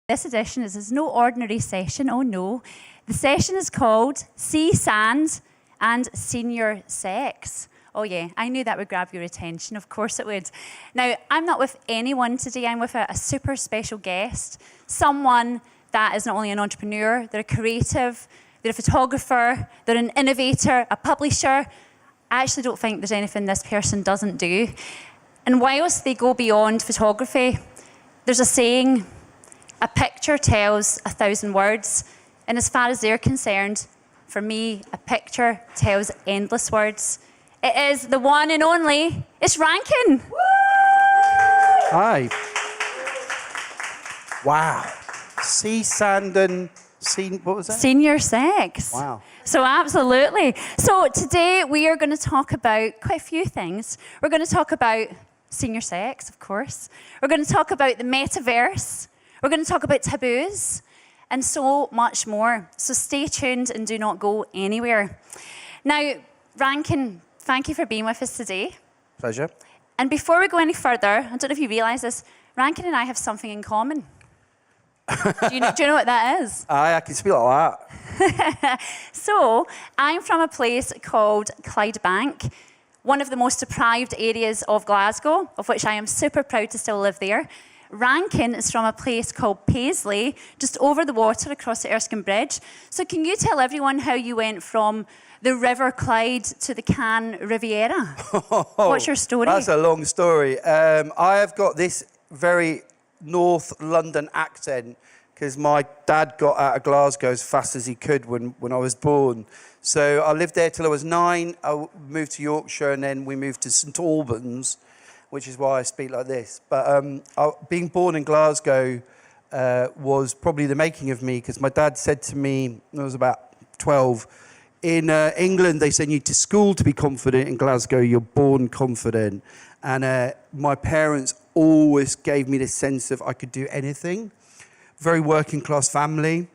This edition is no ordinary session, oh no. The session is called Sea, Sand and Senior Sex. Oh yeah, I knew that would grab your attention, of course it would. Now, I'm not with anyone today, I'm with a super special guest. Someone that is not only an entrepreneur, they're a creative, they're a photographer, they're an innovator, a publisher. I actually don't think there's anything this person doesn't do. And whilst they go beyond photography, there's a saying, a picture tells 1,000 words. And as far as they're concerned, for me, a picture tells endless words. It is the one and only, it's Rankin. Hi. Wow. Sea, sand and what was that? Senior sex. Wow. So absolutely. So today we are going to talk about quite a few things. We're going to talk about senior sex, of course. We're going to talk about the metaverse. We're going to talk about taboos and so much more. So stay tuned and do not go anywhere. Now, Rankin, thank you for being with us today. Pleasure. And before we go any further, I don't know if you realise this, Rankin and I have something in common. do you know what that is? I can speak like that. So, I'm from a place called Clydebank, one of the most deprived areas of Glasgow, of which I am super proud to still live there. Rankin is from a place called Paisley, just over the water across the Erskine Bridge. So can you tell everyone how you went from the River Clyde to the Cannes Riviera? What's your story? That's a long story. I have got this very North London accent because my dad got out of Glasgow as fast as he could when I was born. So I lived there till I was 9. I moved to Yorkshire and then we moved to St Albans, which is why I speak like this. But being born in Glasgow was probably the making of me, because my dad said to me when I was about 12, in England they send you to school to be confident, in Glasgow you're born confident. And my parents always gave me this sense of I could do anything. Very working class family,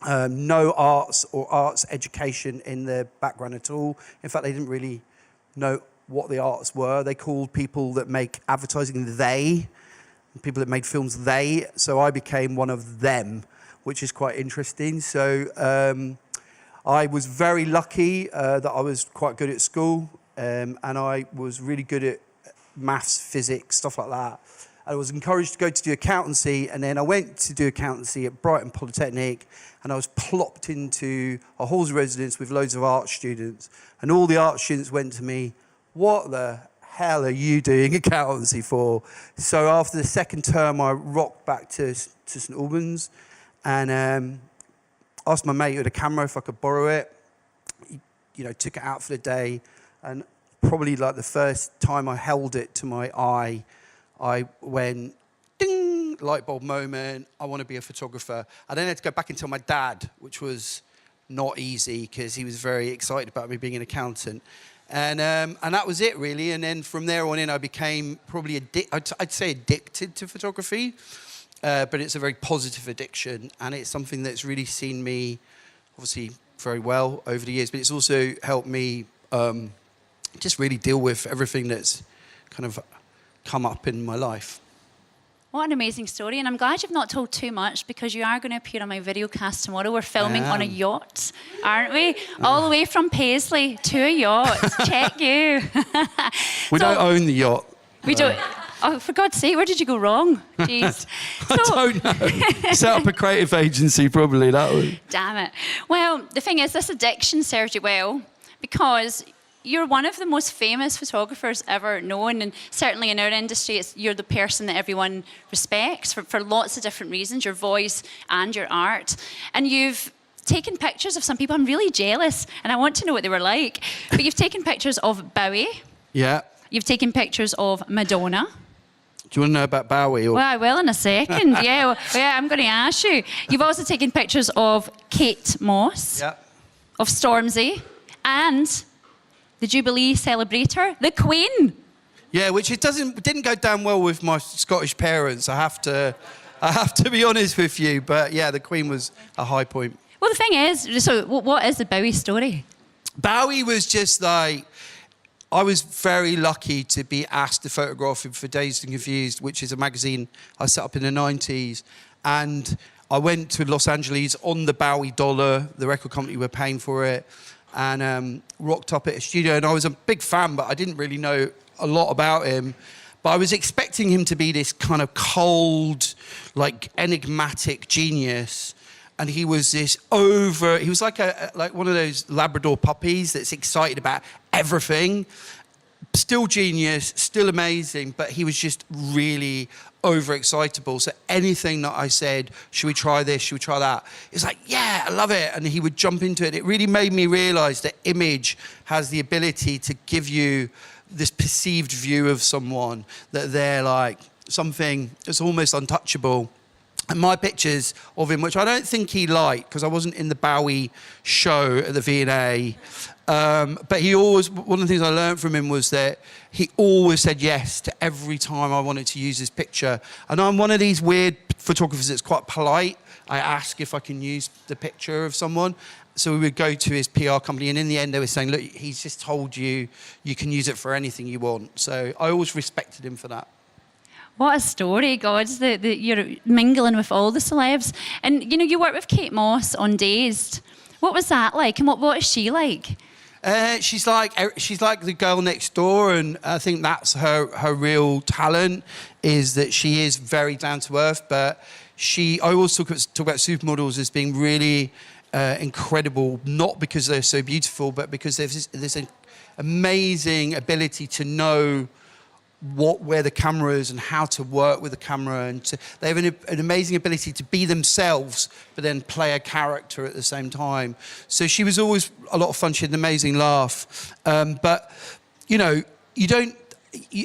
no arts or arts education in their background at all. In fact, they didn't really know what the arts were. They called people that make advertising they, people that made films they, so I became one of them, which is quite interesting. So I was very lucky that I was quite good at school, and I was really good at maths, physics, stuff like that. I was encouraged to go to do accountancy, and then I went to do accountancy at Brighton Polytechnic, and I was plopped into a halls of residence with loads of art students, and all the art students went to me, "What the hell are you doing accountancy for?" So after the second term, I rocked back to St Albans and asked my mate who had a camera if I could borrow it. He, took it out for the day, and probably like the first time I held it to my eye, I went, ding, light bulb moment, I want to be a photographer. I then had to go back and tell my dad, which was not easy because he was very excited about me being an accountant. And that was it, really. And then from there on in, I became probably, I'd say addicted to photography. But it's a very positive addiction. And it's something that's really seen me, obviously, very well over the years. But it's also helped me just really deal with everything that's kind of come up in my life. What an amazing story. And I'm glad you've not told too much, because you are going to appear on my video cast tomorrow. We're filming on a yacht, aren't we? All the way from Paisley to a yacht. Check you. We don't own the yacht. We don't. Oh, for God's sake, where did you go wrong? Jeez. I don't know. Set up a creative agency, probably, that would. Damn it. Well, the thing is, this addiction served you well, because you're one of the most famous photographers ever known, and certainly in our industry, you're the person that everyone respects for lots of different reasons, your voice and your art. And you've taken pictures of some people. I'm really jealous, and I want to know what they were like. But you've taken pictures of Bowie. Yeah. You've taken pictures of Madonna. Do you want to know about Bowie? Or? Well, I will in a second. Yeah, I'm going to ask you. You've also taken pictures of Kate Moss, of Stormzy, and the Jubilee celebrator, the Queen. Yeah, which didn't go down well with my Scottish parents. I have to be honest with you. But yeah, the Queen was a high point. Well, the thing is, so what is the Bowie story? Bowie was just like, I was very lucky to be asked to photograph him for Dazed and Confused, which is a magazine I set up in the 90s. And I went to Los Angeles on the Bowie dollar. The record company were paying for it, and rocked up at a studio. And I was a big fan, but I didn't really know a lot about him. But I was expecting him to be this kind of cold, like enigmatic genius. And he was he was like one of those Labrador puppies that's excited about everything. Still genius, still amazing, but he was just really overexcitable. So anything that I said, should we try this, should we try that? It's like, yeah, I love it. And he would jump into it. It really made me realize that image has the ability to give you this perceived view of someone, that they're like something that's almost untouchable. And my pictures of him, which I don't think he liked, because I wasn't in the Bowie show at the V&A, but he always, one of the things I learned from him was that he always said yes to every time I wanted to use his picture. And I'm one of these weird photographers that's quite polite. I ask if I can use the picture of someone. So we would go to his PR company, and in the end they were saying, look, he's just told you you can use it for anything you want. So I always respected him for that. What a story, God, that you're mingling with all the celebs. And, you know, you worked with Kate Moss on Dazed. What was that like, and what is she like? She's like the girl next door, and I think that's her real talent, is that she is very down to earth. But I always talk about supermodels as being really incredible, not because they're so beautiful, but because there's an amazing ability to know where the camera is and how to work with the camera, and they have an amazing ability to be themselves but then play a character at the same time. So she was always a lot of fun. She had an amazing laugh, but you know,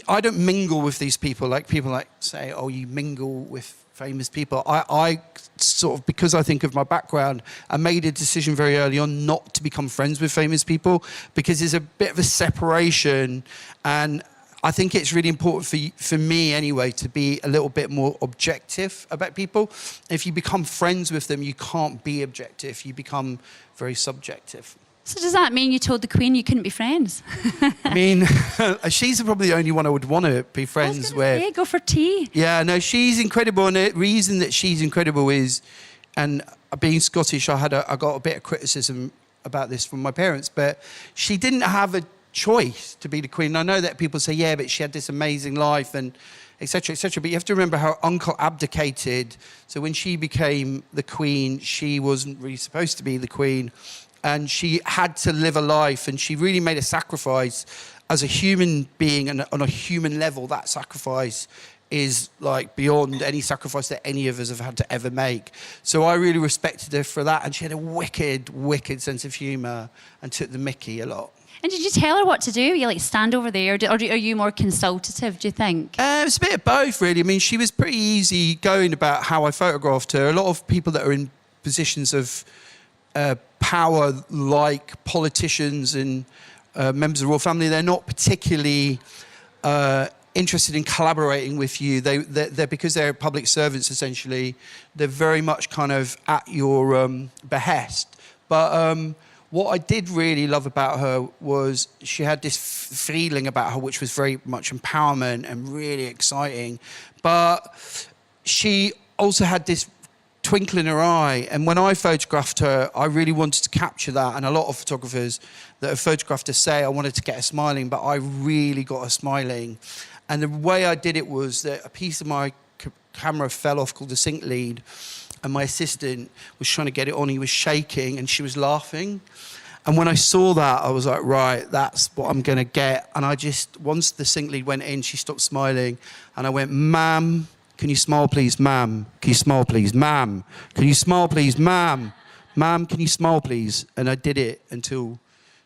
I don't mingle with these people like people like say, oh, you mingle with famous people. I sort of, because I think of my background, I made a decision very early on not to become friends with famous people, because there's a bit of a separation, and I think it's really important for me anyway to be a little bit more objective about people. If you become friends with them, you can't be objective. You become very subjective. So does that mean you told the Queen you couldn't be friends? I mean, she's probably the only one I would want to be friends with. Say, go for tea. Yeah, no, she's incredible. And the reason that she's incredible is, and being Scottish, I got a bit of criticism about this from my parents, but she didn't have a choice to be the Queen. I know that people say, yeah, but she had this amazing life and etc., etc. But you have to remember her uncle abdicated. So when she became the Queen, she wasn't really supposed to be the Queen. And she had to live a life, and she really made a sacrifice as a human being, and on a human level, that sacrifice is like beyond any sacrifice that any of us have had to ever make. So I really respected her for that, and she had a wicked, wicked sense of humour and took the mickey a lot. And did you tell her what to do? You like stand over there, or are you more consultative, do you think? It was a bit of both, really. I mean, she was pretty easy going about how I photographed her. A lot of people that are in positions of power, like politicians and members of the royal family, they're not particularly interested in collaborating with you. They're because they're public servants, essentially. They're very much kind of at your behest. But what I did really love about her was she had this feeling about her, which was very much empowerment and really exciting. But she also had this twinkle in her eye. And when I photographed her, I really wanted to capture that. And a lot of photographers that have photographed her say, I wanted to get her smiling, but I really got her smiling. And the way I did it was that a piece of my camera fell off called the sync lead, and my assistant was trying to get it on. He was shaking and she was laughing. And when I saw that, I was like, right, that's what I'm going to get. And I just, once the sync lead went in, she stopped smiling. And I went, ma'am, can you smile, please, ma'am? Can you smile, please, ma'am? Can you smile, please, ma'am? Ma'am, can you smile, please? And I did it until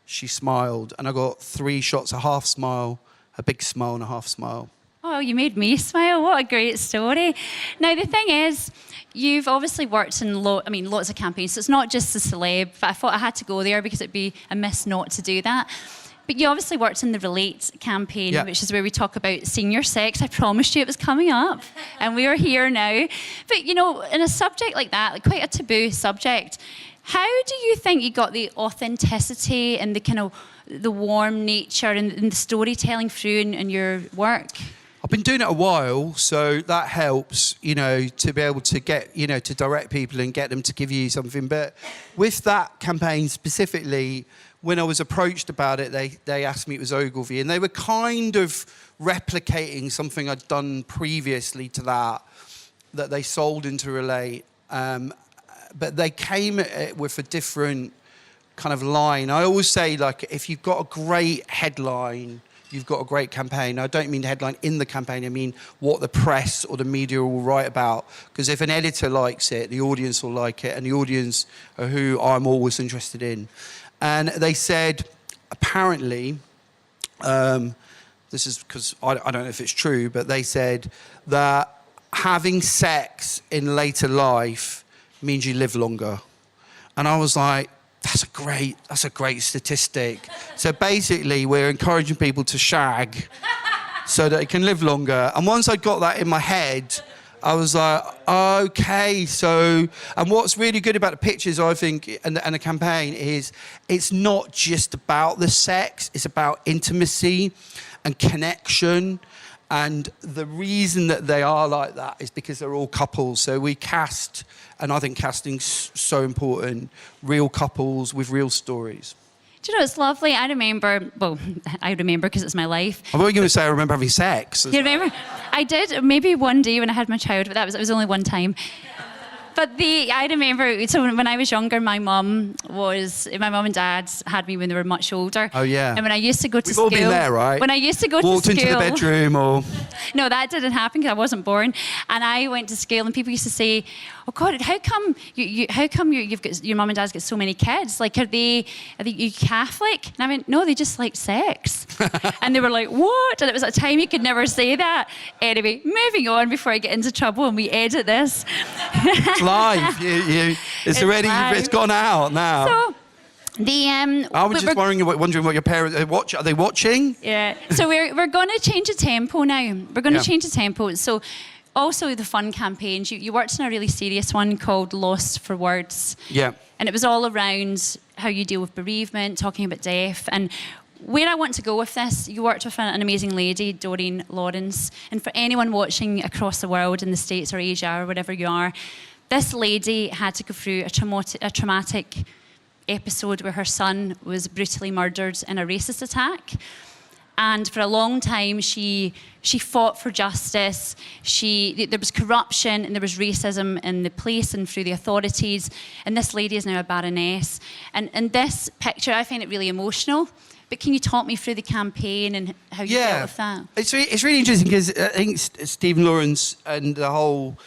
she smiled. And I got 3 shots, a half smile, a big smile, and a half smile. Oh, you made me smile. What a great story. Now, the thing is, you've obviously worked in lots of campaigns, so it's not just the celeb, but I thought I had to go there because it'd be a miss not to do that. But you obviously worked in the Relate campaign, yeah, which is where we talk about senior sex. I promised you it was coming up, and we are here now. But, you know, in a subject like that, like quite a taboo subject, how do you think you got the authenticity and the kind of the warm nature and the storytelling through in your work? I've been doing it a while, so that helps, you know, to be able to get, you know, to direct people and get them to give you something. But with that campaign specifically, when I was approached about it, they asked me, it was Ogilvy, and they were kind of replicating something I'd done previously to that they sold into Relate. But they came at it with a different kind of line. I always say, like, if you've got a great headline, you've got a great campaign. I don't mean the headline in the campaign, I mean what the press or the media will write about. Because if an editor likes it, the audience will like it, and the audience are who I'm always interested in. And they said, apparently, this is because I don't know if it's true, but they said that having sex in later life means you live longer. And I was like, that's a great statistic. So basically, we're encouraging people to shag so that they can live longer. And once I got that in my head, I was like, okay, so... And what's really good about the pictures, I think, and the campaign is it's not just about the sex, it's about intimacy and connection. And the reason that they are like that is because they're all couples. So we cast, and I think casting's so important, real couples with real stories. Do you know, it's lovely. I remember because it's my life. I thought you were going to say I remember having sex. You remember? I did, maybe one day when I had my child, but it was only one time. But I remember, so when I was younger, my mum and dad had me when they were much older. Oh, yeah. And when I used to go to school... We've all been there, right? When I used to go Walked to school... into the bedroom or... No, that didn't happen because I wasn't born. And I went to school and people used to say, oh God, how come you've got, your mum and dad's got so many kids? Like, are you Catholic? And I went, no, they just like sex. And they were like, what? And it was at a time you could never say that. Anyway, moving on before I get into trouble and we edit this. It's live. It's already, live. It's gone out now. So, I was just wondering what your parents are they watching? Yeah. So we're going to change the tempo now. We're going to change the tempo. So also the fun campaigns. You worked in a really serious one called Lost for Words. Yeah. And it was all around how you deal with bereavement, talking about death. And where I want to go with this, you worked with an amazing lady, Doreen Lawrence. And for anyone watching across the world, in the States or Asia or wherever you are, this lady had to go through a traumatic episode where her son was brutally murdered in a racist attack. And for a long time, she fought for justice. There was corruption and there was racism in the police and through the authorities. And this lady is now a baroness. And this picture, I find it really emotional. But can you talk me through the campaign and how you dealt with that? It's really interesting because I think Stephen Lawrence and the whole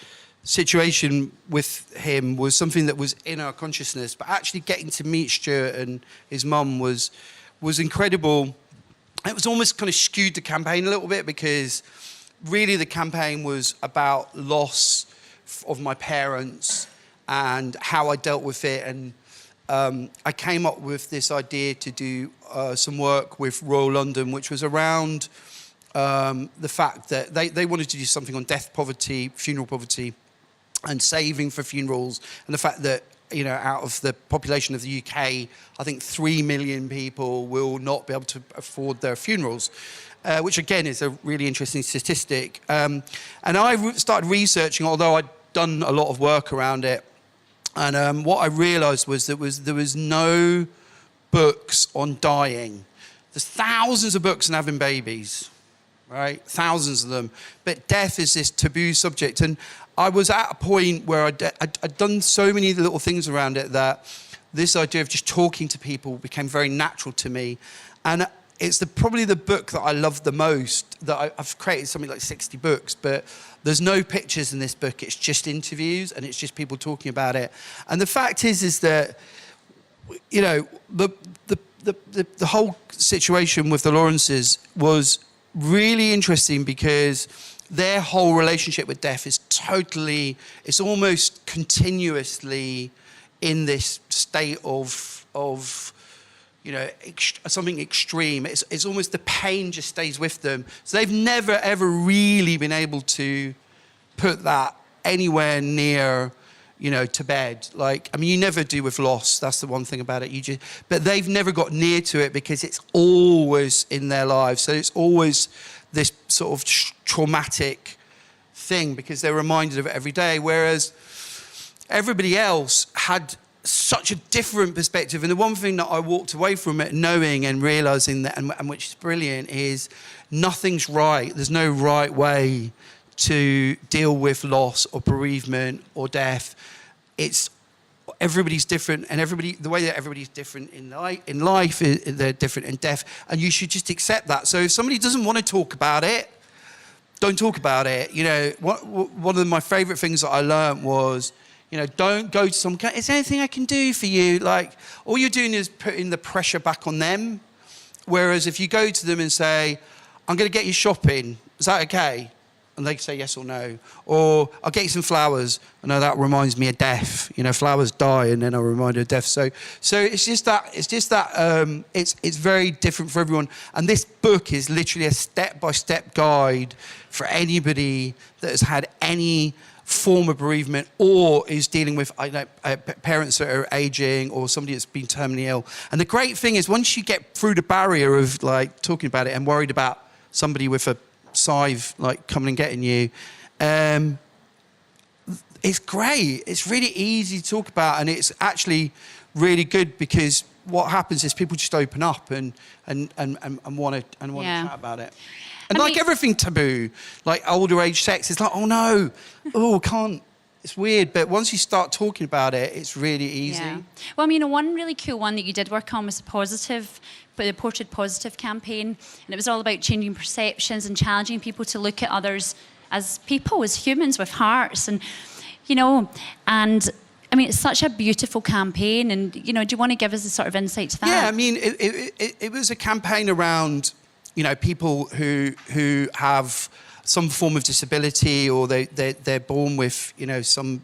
situation with him was something that was in our consciousness, but actually getting to meet Stuart and his mum was incredible. It was almost kind of skewed the campaign a little bit because really the campaign was about loss of my parents and how I dealt with it. And I came up with this idea to do some work with Royal London, which was around the fact that they wanted to do something on death poverty, funeral poverty, and saving for funerals, and the fact that, you know, out of the population of the UK, I think 3 million people will not be able to afford their funerals, which again is a really interesting statistic. And I started researching, although I'd done a lot of work around it, and what I realised was there was no books on dying. There's thousands of books on having babies, right? Thousands of them. But death is this taboo subject. And I was at a point where I'd done so many little things around it that this idea of just talking to people became very natural to me. And it's probably the book that I love the most, that I've created something like 60 books, but there's no pictures in this book. It's just interviews and it's just people talking about it. And the fact is that, you know, the whole situation with the Lawrences was really interesting because their whole relationship with death is it's almost continuously in this state of you know, something extreme. It's almost the pain just stays with them. So they've never, ever really been able to put that anywhere near, you know, to bed. Like, I mean, you never do with loss. That's the one thing about it. But they've never got near to it because it's always in their lives. So it's always this sort of traumatic thing because they're reminded of it every day, whereas everybody else had such a different perspective. And the one thing that I walked away from it knowing and realising that, and which is brilliant, is nothing's right. There's no right way to deal with loss or bereavement or death. It's everybody's different, and the way that everybody's different in life, they're different in death, and you should just accept that. So if somebody doesn't want to talk about it, don't talk about it. You know, one of my favourite things that I learned was, you know, don't go to someone, is there anything I can do for you? Like, all you're doing is putting the pressure back on them. Whereas if you go to them and say, I'm going to get you shopping, is that okay? And they say yes or no. Or I'll get you some flowers. I know that reminds me of death. You know, flowers die and then I'm reminded of death. So it's just that it's very different for everyone. And this book is literally a step-by-step guide for anybody that has had any form of bereavement or is dealing with parents that are aging or somebody that's been terminally ill. And the great thing is once you get through the barrier of like talking about it and worried about somebody with a scythe like coming and getting you, it's great. It's really easy to talk about, and it's actually really good because what happens is people just open up and want to chat about it. And like everything taboo, like older age sex, it's like, oh no, oh, can't. It's weird, but once you start talking about it, it's really easy. Yeah. Well, I mean, one really cool one that you did work on was the Portrait Positive campaign, and it was all about changing perceptions and challenging people to look at others as people, as humans with hearts, and you know, and I mean, it's such a beautiful campaign, and you know, do you want to give us a sort of insight to that? Yeah, I mean, it was a campaign around, you know, people who have some form of disability or they're born with, you know, some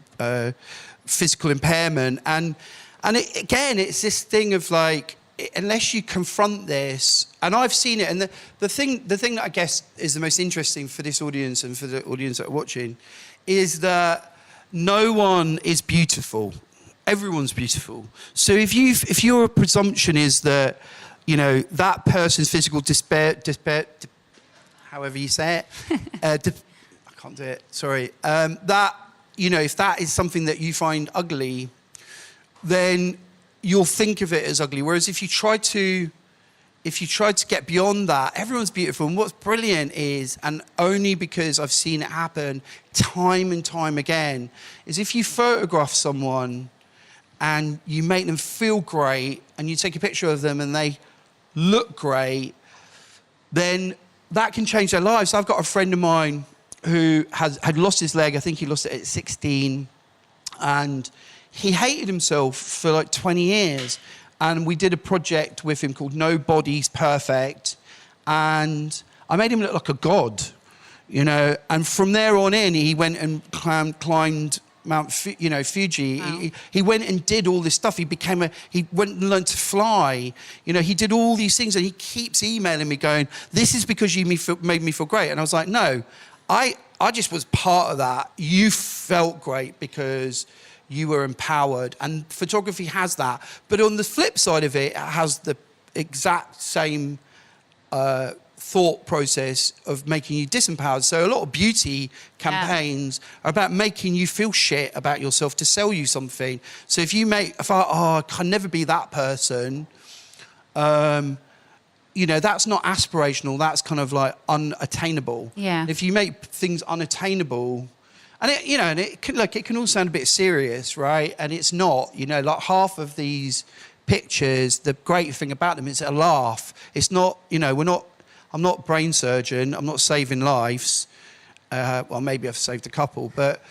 physical impairment. And again, it's this thing of like, unless you confront this, and I've seen it, and the thing that I guess is the most interesting for this audience and for the audience that are watching is that no one is beautiful. Everyone's beautiful. So if your presumption is that, you know, that person's physical despair, however you say it, I can't do it, sorry. That, you know, if that is something that you find ugly, then you'll think of it as ugly. Whereas if you try to get beyond that, everyone's beautiful. And what's brilliant is, and only because I've seen it happen time and time again, is if you photograph someone and you make them feel great and you take a picture of them and they look great, then that can change their lives. I've got a friend of mine who had lost his leg. I think he lost it at 16. And he hated himself for like 20 years. And we did a project with him called Nobody's Perfect. And I made him look like a god, you know. And from there on in, he went and climbed Mount Fuji. Wow. He went and did all this stuff. He went and learned to fly. You know, he did all these things, and he keeps emailing me going, "This is because you made me feel great." And I was like, "No, I just was part of that. You felt great because you were empowered." And photography has that. But on the flip side of it, it has the exact same thought process of making you disempowered. So a lot of beauty campaigns are about making you feel shit about yourself to sell you something. So if I can never be that person, you know, that's not aspirational. That's kind of like unattainable. Yeah. If you make things unattainable, and it can all sound a bit serious, right? And it's not. You know, like half of these pictures, the great thing about them is a laugh. It's not. You know, I'm not a brain surgeon. I'm not saving lives. Well, maybe I've saved a couple, but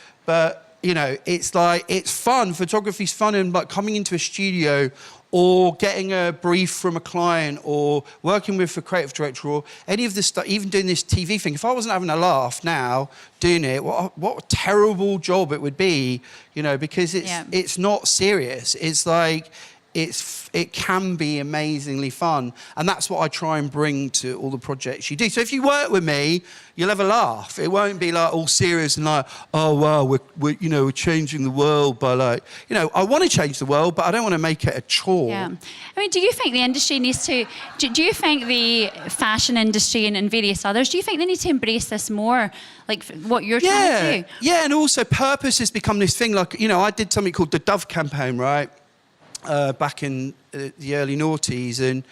you know, it's like, it's fun. Photography's fun, and like coming into a studio or getting a brief from a client or working with a creative director or any of this stuff, even doing this TV thing. If I wasn't having a laugh now doing it, what a terrible job it would be, you know, because it's not serious. It's like, it can be amazingly fun. And that's what I try and bring to all the projects you do. So if you work with me, you'll have a laugh. It won't be like all serious and like, oh, wow, we're changing the world by like, I want to change the world, but I don't want to make it a chore. Yeah. I mean, do you think the industry needs to, do you think the fashion industry and various others, do you think they need to embrace this more, like what you're trying to do? Yeah, and also purpose has become this thing, like, I did something called the Dove campaign, right? Back in the early noughties, and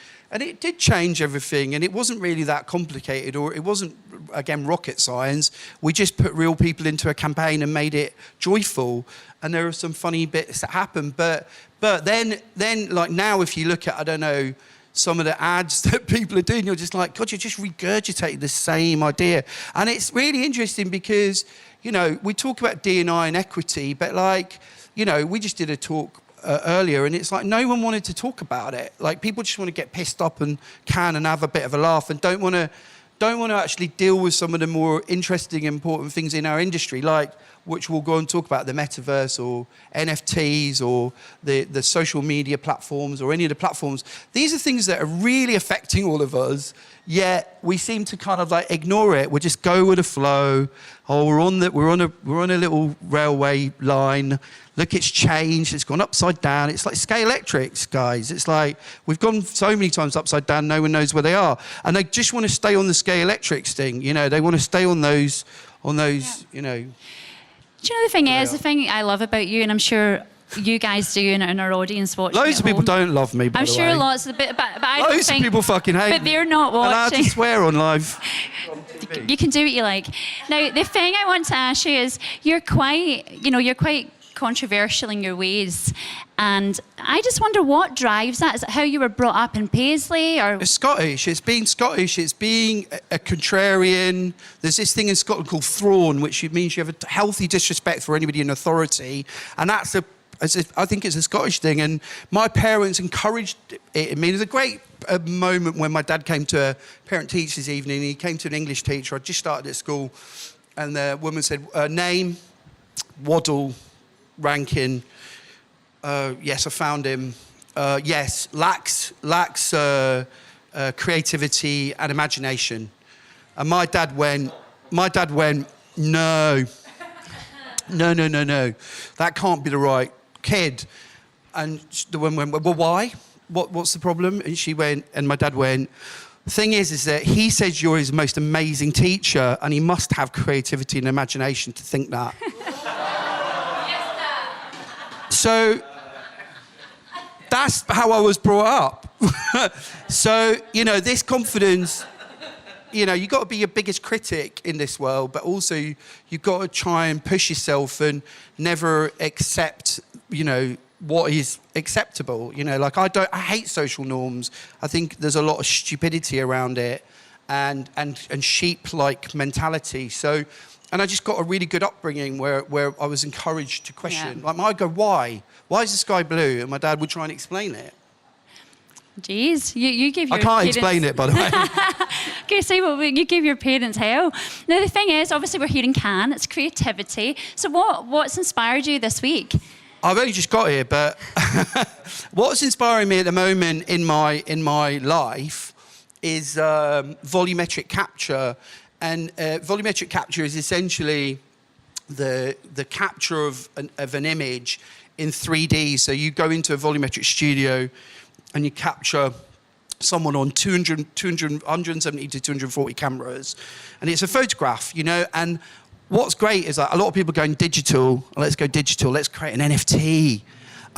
it did change everything, and it wasn't really that complicated, or it wasn't, again, rocket science. We just put real people into a campaign and made it joyful, and there are some funny bits that happen. But then like now, if you look at, I don't know, some of the ads that people are doing, you're just like, God, you're just regurgitating the same idea. And it's really interesting because, we talk about D&I and equity, but like, we just did a talk earlier, and it's like no one wanted to talk about it. Like people just want to get pissed up and have a bit of a laugh, and don't want to actually deal with some of the more interesting, important things in our industry, like which we'll go and talk about, the metaverse or NFTs or the social media platforms or any of the platforms. These are things that are really affecting all of us, yet we seem to kind of like ignore it. We just go with the flow. Oh, we're on a little railway line. Look, it's changed. It's gone upside down. It's like Scalextrics, guys. It's like we've gone so many times upside down. No one knows where they are, and they just want to stay on the Scalextrics thing. They want to stay on those. Yeah. Do you know the thing is, the thing I love about you, and I'm sure you guys do, and our audience watching. Loads of people don't love me, by I'm the sure way. lots of, but I don't Loads think, of people fucking hate me. But they're not watching. Allowed to swear on live. You can do what you like. Now, the thing I want to ask you is, you're quite controversial in your ways, and I just wonder what drives that. Is it how you were brought up in Paisley, or? It's Scottish. It's being Scottish. It's being a contrarian. There's this thing in Scotland called thrawn, which means you have a healthy disrespect for anybody in authority, and I think it's a Scottish thing, and my parents encouraged it in me. There's a great moment when my dad came to a parent-teachers evening. He came to an English teacher. I just started at school, and the woman said, name, Waddle, Rankin. Yes, I found him. Yes, lacks creativity and imagination. And my dad went, no, that can't be the right kid. And the woman went, well, why? What's the problem? And she went, and my dad went, the thing is that he says you're his most amazing teacher, and he must have creativity and imagination to think that. So that's how I was brought up. So, this confidence, you've got to be your biggest critic in this world, but also you've got to try and push yourself and never accept, what is acceptable. I hate social norms. I think there's a lot of stupidity around it and sheep-like mentality. So, and I just got a really good upbringing where I was encouraged to question. Yeah. Like, I'd go, why? Why is the sky blue? And my dad would try and explain it. Jeez, you give your I can't parents... explain it, by the way. Okay, so you give your parents hell. Now, the thing is, obviously, we're here in Cannes. It's creativity. So what's inspired you this week? I've only just got here, but what's inspiring me at the moment in my life is volumetric capture. And volumetric capture is essentially the capture of an image in 3D. So you go into a volumetric studio and you capture someone on 170 to 240 cameras. And it's a photograph, And what's great is that a lot of people are going digital. Let's go digital. Let's create an NFT.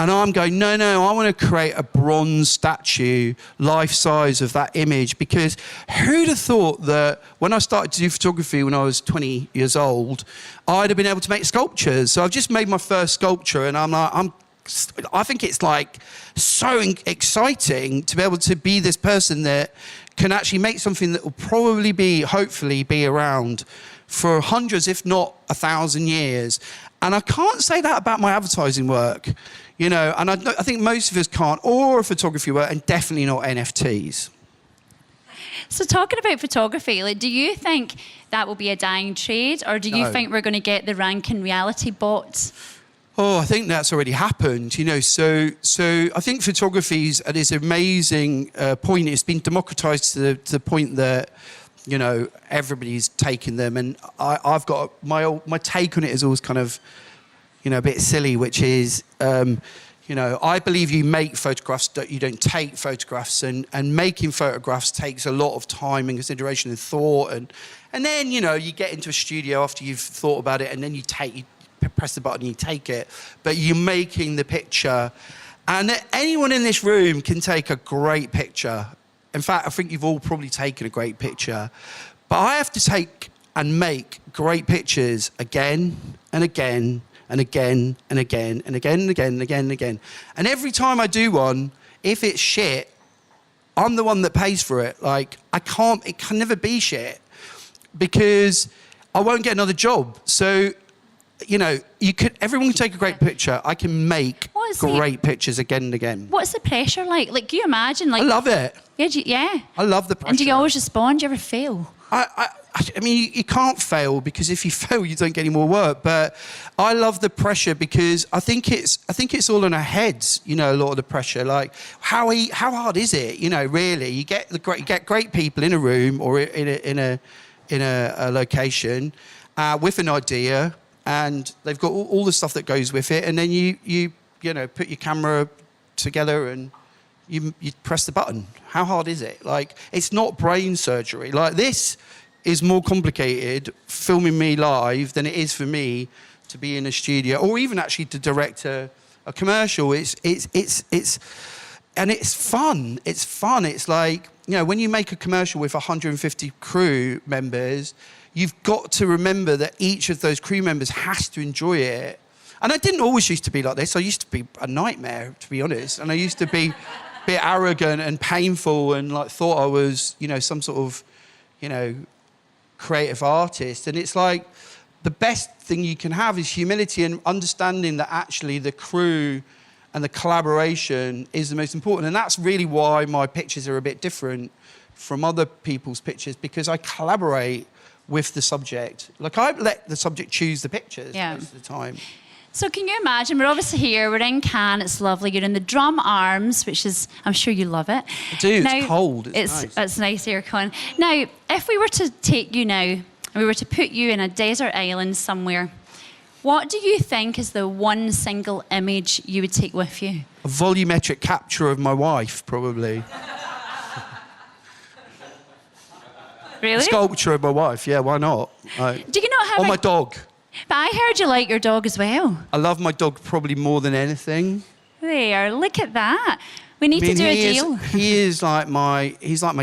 And I'm going, no, I want to create a bronze statue, life size of that image, because who'd have thought that when I started to do photography when I was 20 years old, I'd have been able to make sculptures. So I've just made my first sculpture, and I think it's like so exciting to be able to be this person that can actually make something that will probably hopefully be around for hundreds, if not 1,000 years. And I can't say that about my advertising work, and I think most of us can't, or photography work, and definitely not NFTs. So talking about photography, do you think that will be a dying trade, or do you think we're going to get the Rankin reality bots? Oh, I think that's already happened, you know. So I think photography's at this amazing point. It's been democratized to the point that, you know, everybody's taking them. And I've got my take on it is always kind of, you know, a bit silly, which is, you know, I believe you make photographs, you don't take photographs, and making photographs takes a lot of time and consideration and thought, and then, you know, you get into a studio after you've thought about it, and then you press the button and you take it, but you're making the picture. And anyone in this room can take a great picture. In fact, I think you've all probably taken a great picture, but I have to take and make great pictures again and again and again and again and again and again and again and again. And every time I do one, if it's shit, I'm the one that pays for it. Like, it can never be shit because I won't get another job. So, you know, everyone can take a great picture. I can make great pictures again and again. What's the pressure like? Like, can you imagine? Like, I love it. Yeah. I love the pressure. And do you always respond? Do you ever fail? I mean, you can't fail because if you fail, you don't get any more work. But I love the pressure because I think it's all in our heads. You know, a lot of the pressure. Like, how hard is it? You know, really, you get great people in a room or in a location with an idea, and they've got all the stuff that goes with it, and then you know, put your camera together and you press the button. How hard is it? Like, it's not brain surgery. Like, this is more complicated, filming me live, than it is for me to be in a studio or even actually to direct a commercial. It's and it's fun. It's fun. It's like, you know, when you make a commercial with 150 crew members, you've got to remember that each of those crew members has to enjoy it. And I didn't always used to be like this. I used to be a nightmare, to be honest. And I used to be a bit arrogant and painful and like thought I was, you know, some sort of, you know, creative artist. And it's like the best thing you can have is humility and understanding that actually the crew and the collaboration is the most important. And that's really why my pictures are a bit different from other people's pictures, because I collaborate with the subject. Like, I let the subject choose the pictures most of the time. So can you imagine, we're obviously here, we're in Cannes, it's lovely, you're in the Drum Arms, which is, I'm sure you love it. I do, it's cold, it's nice. It's nice here, Con. Now, if we were to take you now, and we were to put you in a desert island somewhere, what do you think is the one single image you would take with you? A volumetric capture of my wife, probably. Really? A sculpture of my wife, yeah, why not? Do you not have my dog. But I heard you like your dog as well. I love my dog probably more than anything. There, look at that. We need to do a deal. He's like my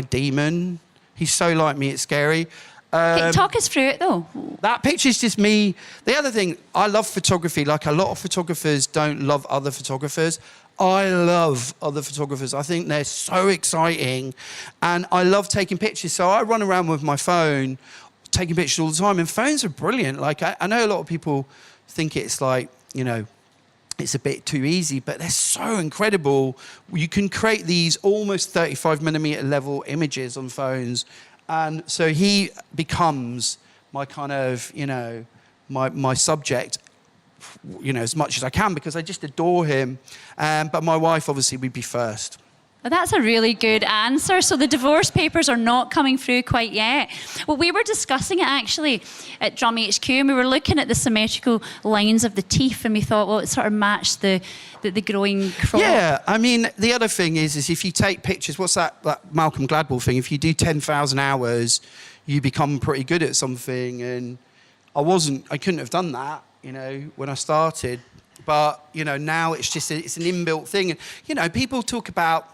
demon. He's so like me, it's scary. Talk us through it though. That picture's just me. The other thing, I love photography. Like, a lot of photographers don't love other photographers. I love other photographers. I think they're so exciting. And I love taking pictures. So I run around with my phone, taking pictures all the time. And phones are brilliant. Like, I know a lot of people think it's like, you know, it's a bit too easy, but they're so incredible. You can create these almost 35mm level images on phones. And so he becomes my kind of, you know, my subject, you know, as much as I can, because I just adore him. But my wife, obviously, would be first. Well, that's a really good answer. So the divorce papers are not coming through quite yet. Well, we were discussing it actually at Drum HQ, and we were looking at the symmetrical lines of the teeth, and we thought, well, it sort of matched the growing crop. Yeah, I mean, the other thing is if you take pictures, what's that Malcolm Gladwell thing? If you do 10,000 hours, you become pretty good at something. And I couldn't have done that, you know, when I started. But, you know, now it's an inbuilt thing. And, you know, people talk about,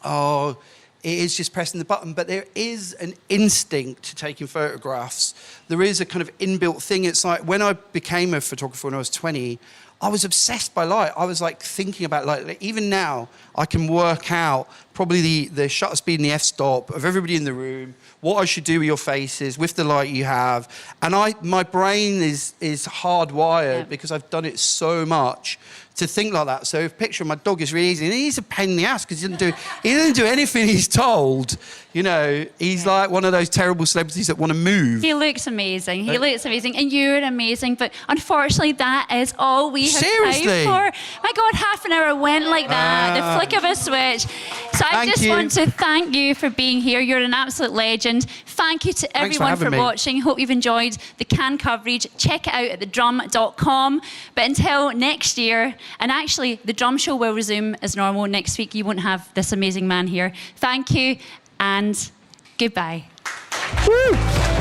oh, it is just pressing the button, but there is an instinct to taking photographs. There is a kind of inbuilt thing. It's like when I became a photographer when I was 20, I was obsessed by light. I was like thinking about light. Like, even now, I can work out probably the shutter speed and the f-stop of everybody in the room, what I should do with your faces, with the light you have. And my brain is hardwired because I've done it so much to think like that. So picture my dog is really easy. And he's a pain in the ass because he doesn't do anything he's told. You know, he's like one of those terrible celebrities that want to move. He looks amazing. He looks amazing. And you're amazing. But unfortunately, that is all we have Seriously? time for. My God, half an hour went like that. The flick of a switch. So I Thank just you. want to thank you for being here. You're an absolute legend. Thank you to Thanks for everyone having for me. watching. Hope you've enjoyed the Cannes coverage. Check it out at thedrum.com. But until next year, and actually the drum show will resume as normal next week. You won't have this amazing man here. Thank you and goodbye. Woo!